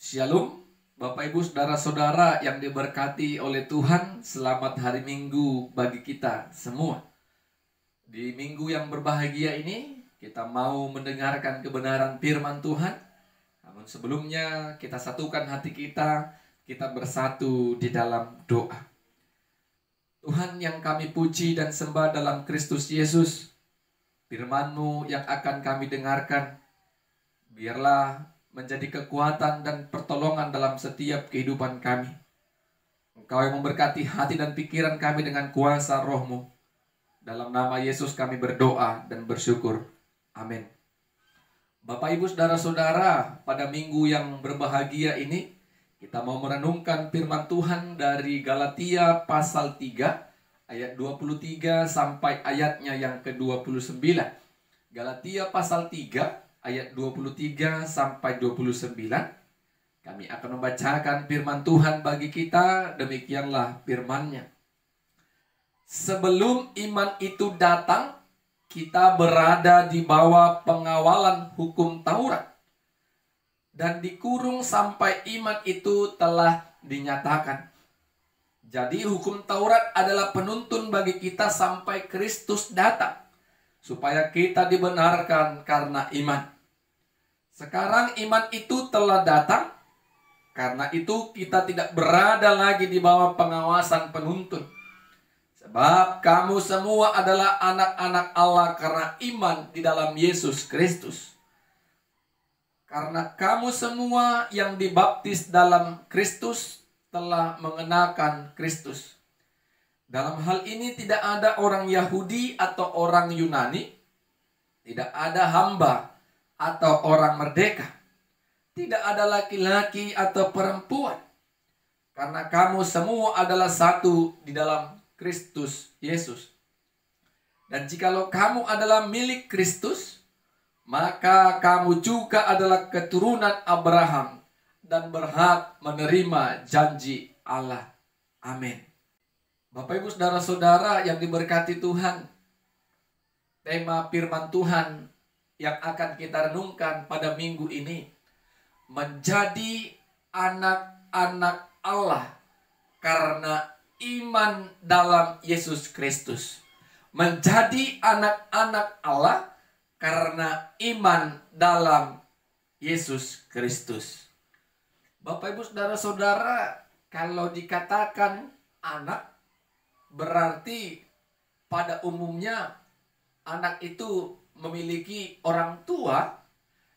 Shalom, Bapak Ibu Saudara-saudara yang diberkati oleh Tuhan. Selamat hari Minggu bagi kita semua. Di minggu yang berbahagia ini, kita mau mendengarkan kebenaran firman Tuhan. Namun sebelumnya kita satukan hati kita bersatu di dalam doa. Tuhan yang kami puji dan sembah dalam Kristus Yesus, firman-Mu yang akan kami dengarkan, biarlah menjadi kekuatan dan pertolongan dalam setiap kehidupan kami. Engkau yang memberkati hati dan pikiran kami dengan kuasa Roh-Mu. Dalam nama Yesus kami berdoa dan bersyukur. Amin. Bapak Ibu Saudara-saudara, pada minggu yang berbahagia ini, kita mau merenungkan firman Tuhan dari Galatia pasal 3, ayat 23 sampai ayatnya yang ke-29. Galatia pasal 3, ayat 23 sampai 29. Kami akan membacakan firman Tuhan bagi kita. Demikianlah firman-Nya. Sebelum iman itu datang, kita berada di bawah pengawalan hukum Taurat dan dikurung sampai iman itu telah dinyatakan. Jadi hukum Taurat adalah penuntun bagi kita sampai Kristus datang, supaya kita dibenarkan karena iman. Sekarang iman itu telah datang, karena itu kita tidak berada lagi di bawah pengawasan penuntun. Sebab kamu semua adalah anak-anak Allah karena iman di dalam Yesus Kristus. Karena kamu semua yang dibaptis dalam Kristus telah mengenakan Kristus. Dalam hal ini tidak ada orang Yahudi atau orang Yunani, tidak ada hamba atau orang merdeka, tidak ada laki-laki atau perempuan, karena kamu semua adalah satu di dalam Kristus Yesus. Dan jikalau kamu adalah milik Kristus, maka kamu juga adalah keturunan Abraham dan berhak menerima janji Allah. Amin. Bapak Ibu Saudara-saudara yang diberkati Tuhan, tema firman Tuhan yang akan kita renungkan pada minggu ini, menjadi anak-anak Allah karena iman dalam Yesus Kristus. Menjadi anak-anak Allah karena iman dalam Yesus Kristus. Bapak Ibu Saudara-saudara, kalau dikatakan anak, berarti pada umumnya anak itu memiliki orang tua,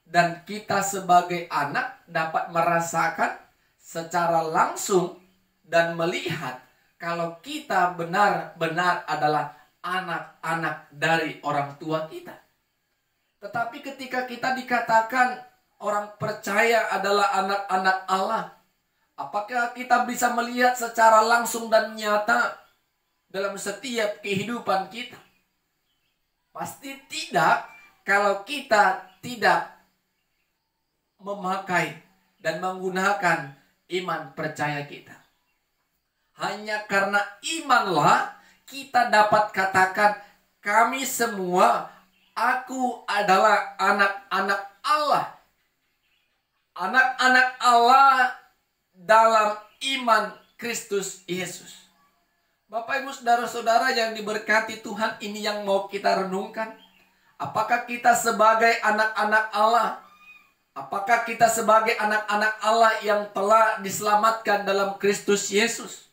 dan kita sebagai anak dapat merasakan secara langsung dan melihat kalau kita benar-benar adalah anak-anak dari orang tua kita. Tetapi ketika kita dikatakan orang percaya adalah anak-anak Allah, apakah kita bisa melihat secara langsung dan nyata dalam setiap kehidupan kita? Pasti tidak, kalau kita tidak memakai dan menggunakan iman percaya kita. Hanya karena imanlah kita dapat katakan, kami semua, aku adalah anak-anak Allah. Anak-anak Allah dalam iman Kristus Yesus. Bapak Ibu Saudara-saudara yang diberkati Tuhan, ini yang mau kita renungkan. Apakah kita sebagai anak-anak Allah? Apakah kita sebagai anak-anak Allah yang telah diselamatkan dalam Kristus Yesus?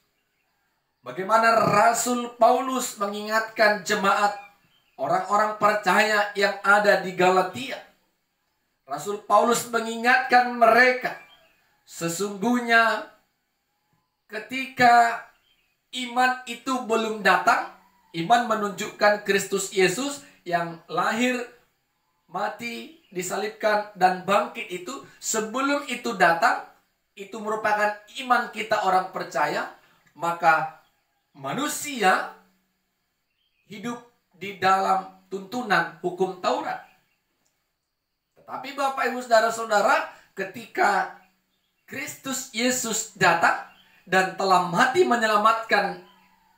Bagaimana Rasul Paulus mengingatkan jemaat orang-orang percaya yang ada di Galatia. Rasul Paulus mengingatkan mereka, sesungguhnya ketika iman itu belum datang, iman menunjukkan Kristus Yesus yang lahir, mati, disalibkan, dan bangkit itu. Sebelum itu datang, itu merupakan iman kita orang percaya. Maka manusia hidup di dalam tuntunan hukum Taurat. Tetapi Bapak Ibu Saudara-saudara, ketika Kristus Yesus datang dan telah mati menyelamatkan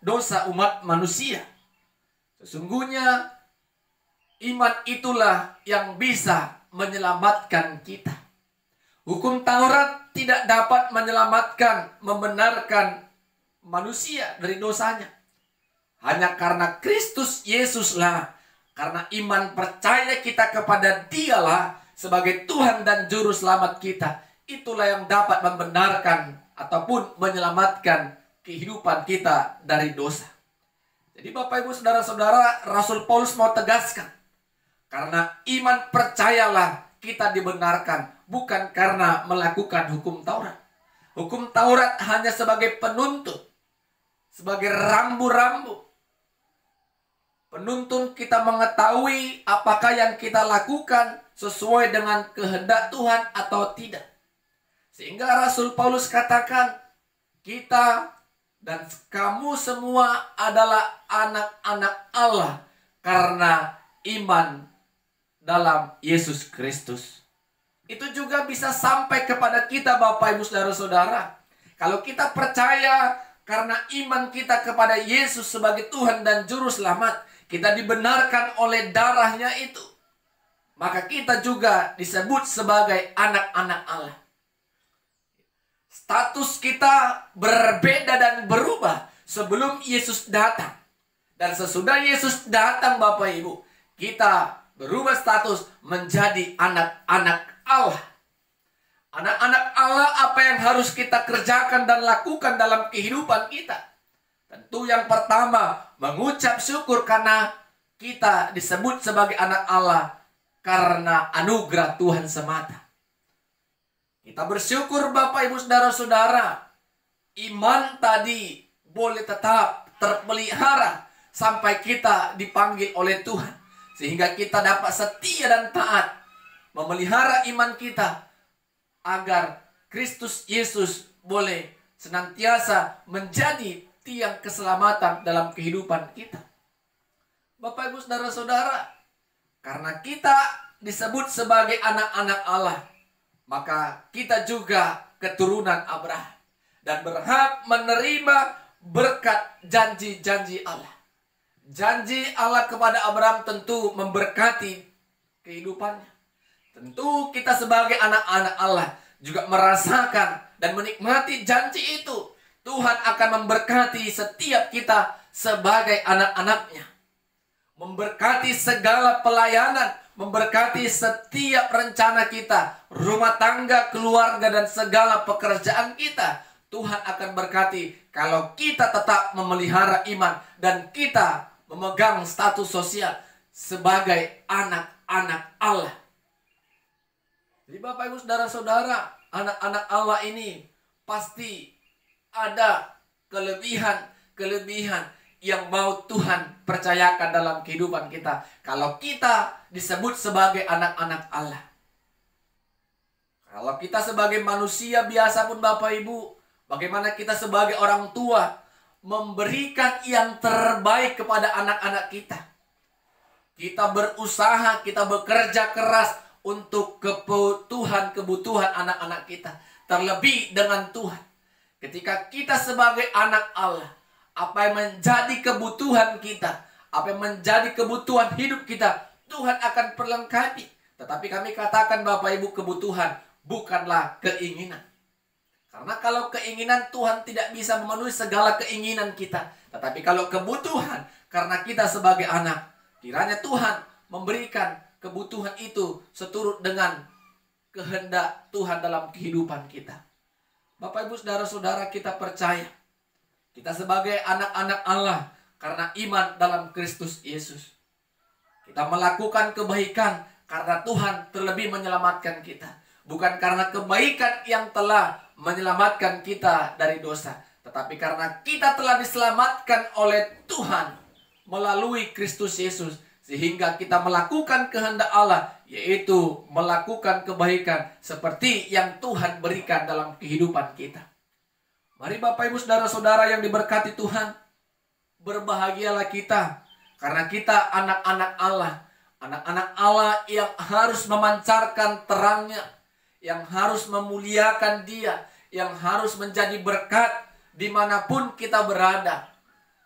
dosa umat manusia, sesungguhnya iman itulah yang bisa menyelamatkan kita. Hukum Taurat tidak dapat menyelamatkan, membenarkan manusia dari dosanya. Hanya karena Kristus Yesuslah, karena iman percaya kita kepada Dialah sebagai Tuhan dan Juru Selamat kita, itulah yang dapat membenarkan ataupun menyelamatkan kehidupan kita dari dosa. Jadi Bapak Ibu Saudara-saudara, Rasul Paulus mau tegaskan, karena iman percayalah kita dibenarkan, bukan karena melakukan hukum Taurat. Hukum Taurat hanya sebagai penuntut, sebagai rambu-rambu. Penuntun kita mengetahui apakah yang kita lakukan sesuai dengan kehendak Tuhan atau tidak. Sehingga Rasul Paulus katakan, kita dan kamu semua adalah anak-anak Allah karena iman dalam Yesus Kristus. Itu juga bisa sampai kepada kita Bapak Ibu Saudara-saudara. Kalau kita percaya karena iman kita kepada Yesus sebagai Tuhan dan Juru Selamat, kita dibenarkan oleh darahnya itu, maka kita juga disebut sebagai anak-anak Allah. Status kita berbeda dan berubah sebelum Yesus datang. Dan sesudah Yesus datang Bapak Ibu, kita berubah status menjadi anak-anak Allah. Anak-anak Allah, apa yang harus kita kerjakan dan lakukan dalam kehidupan kita? Tentu yang pertama, mengucap syukur karena kita disebut sebagai anak Allah karena anugerah Tuhan semata. Kita bersyukur Bapak Ibu Saudara-saudara, iman tadi boleh tetap terpelihara sampai kita dipanggil oleh Tuhan. Sehingga kita dapat setia dan taat memelihara iman kita agar Kristus Yesus boleh senantiasa menjadi tiang keselamatan dalam kehidupan kita. Bapak Ibu Saudara-saudara, karena kita disebut sebagai anak-anak Allah, maka kita juga keturunan Abraham dan berhak menerima berkat janji-janji Allah. Janji Allah kepada Abraham tentu memberkati kehidupannya. Tentu kita sebagai anak-anak Allah juga merasakan dan menikmati janji itu. Tuhan akan memberkati setiap kita sebagai anak-anaknya. Memberkati segala pelayanan, memberkati setiap rencana kita, rumah tangga, keluarga, dan segala pekerjaan kita. Tuhan akan berkati kalau kita tetap memelihara iman dan kita memegang status sosial sebagai anak-anak Allah. Jadi Bapak Ibu Saudara-saudara, anak-anak Allah ini pasti ada kelebihan yang mau Tuhan percayakan dalam kehidupan kita kalau kita disebut sebagai anak-anak Allah. Kalau kita sebagai manusia biasa pun Bapak Ibu, bagaimana kita sebagai orang tua memberikan yang terbaik kepada anak-anak kita. Kita berusaha, kita bekerja keras untuk kebutuhan anak-anak kita. Terlebih dengan Tuhan. Ketika kita sebagai anak Allah, apa yang menjadi kebutuhan kita, apa yang menjadi kebutuhan hidup kita, Tuhan akan perlengkapi. Tetapi kami katakan Bapak Ibu, kebutuhan bukanlah keinginan. Karena kalau keinginan, Tuhan tidak bisa memenuhi segala keinginan kita. Tetapi kalau kebutuhan, karena kita sebagai anak, kiranya Tuhan memberikan kebutuhan itu seturut dengan kehendak Tuhan dalam kehidupan kita. Bapak Ibu Saudara-saudara, kita percaya kita sebagai anak-anak Allah karena iman dalam Kristus Yesus. Kita melakukan kebaikan karena Tuhan terlebih menyelamatkan kita. Bukan karena kebaikan yang telah menyelamatkan kita dari dosa, tetapi karena kita telah diselamatkan oleh Tuhan melalui Kristus Yesus, sehingga kita melakukan kehendak Allah, yaitu melakukan kebaikan seperti yang Tuhan berikan dalam kehidupan kita. Mari Bapak Ibu Saudara-saudara yang diberkati Tuhan, berbahagialah kita karena kita anak-anak Allah. Anak-anak Allah yang harus memancarkan terangnya, yang harus memuliakan Dia, yang harus menjadi berkat dimanapun kita berada.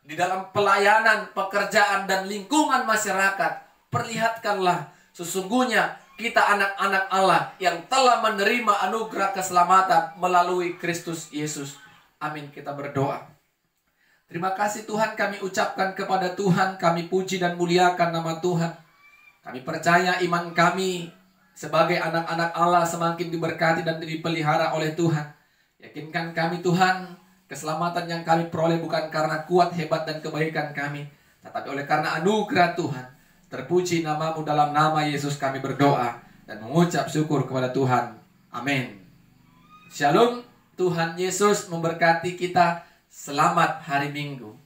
Di dalam pelayanan, pekerjaan, dan lingkungan masyarakat, perlihatkanlah sesungguhnya kita anak-anak Allah yang telah menerima anugerah keselamatan melalui Kristus Yesus. Amin. Kita berdoa. Terima kasih Tuhan, kami ucapkan kepada Tuhan, kami puji dan muliakan nama Tuhan. Kami percaya iman kami sebagai anak-anak Allah semakin diberkati dan dipelihara oleh Tuhan. Yakinkan kami Tuhan, keselamatan yang kami peroleh bukan karena kuat, hebat, dan kebaikan kami, tetapi oleh karena anugerah Tuhan. Terpuji namamu, dalam nama Yesus kami berdoa dan mengucap syukur kepada Tuhan. Amin. Shalom. Tuhan Yesus memberkati kita. Selamat hari Minggu.